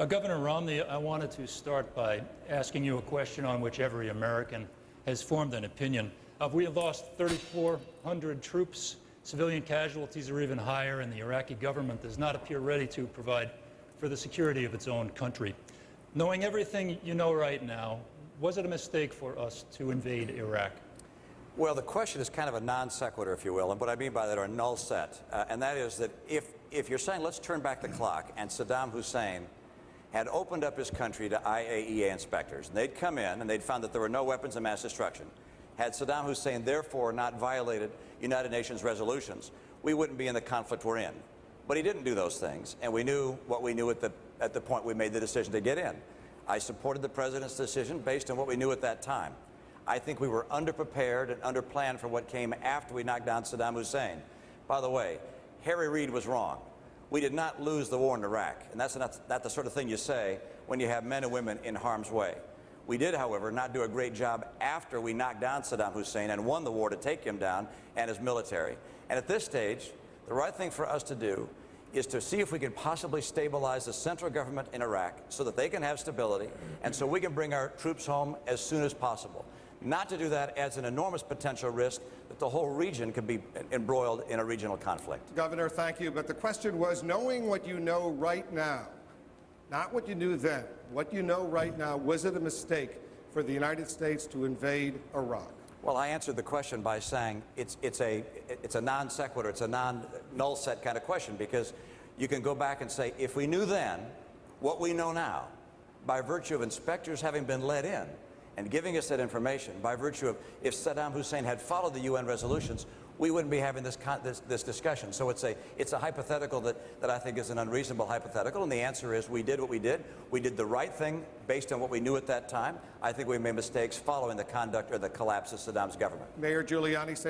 Governor Romney, I wanted to start by asking you a question on which every American has formed an opinion. We have lost 3,400 troops. Civilian casualties are even higher, and the Iraqi government does not appear ready to provide for the security of its own country. Knowing everything you know right now, was it a mistake for us to invade Iraq? Well, the question is kind of a non sequitur, if you will, and what I mean by that are null set. And that is that if you're saying let's turn back the clock, and Saddam Hussein had opened up his country to IAEA inspectors, and they'd come in and they'd found that there were no weapons of mass destruction, had Saddam Hussein therefore not violated United Nations resolutions, we wouldn't be in the conflict we're in. But he didn't do those things, and we knew what we knew at the point we made the decision to get in. I supported the president's decision based on what we knew at that time. I think we were underprepared and underplanned for what came after we knocked down Saddam Hussein. By the way, Harry Reid was wrong. We did not lose the war in Iraq, and that's not the sort of thing you say when you have men and women in harm's way. We did, however, not do a great job after we knocked down Saddam Hussein and won the war to take him down and his military. And at this stage, the right thing for us to do is to see if we can possibly stabilize the central government in Iraq so that they can have stability and so we can bring our troops home as soon as possible. Not to do that adds an enormous potential risk that the whole region could be embroiled in a regional conflict. Governor, thank you. But the question was, knowing what you know right now, not what you knew then, what you know right now, was it a mistake for the United States to invade Iraq? Well, I answered the question by saying it's a non sequitur, it's a null set kind of question, because you can go back and say, if we knew then what we know now, by virtue of inspectors having been let in and giving us that information, by virtue of if Saddam Hussein had followed the UN resolutions, we wouldn't be having this discussion. So it's a hypothetical that I think is an unreasonable hypothetical, and the answer is we did what we did. We did the right thing based on what we knew at that time. I think we made mistakes following the conduct or the collapse of Saddam's government. Mayor Giuliani saying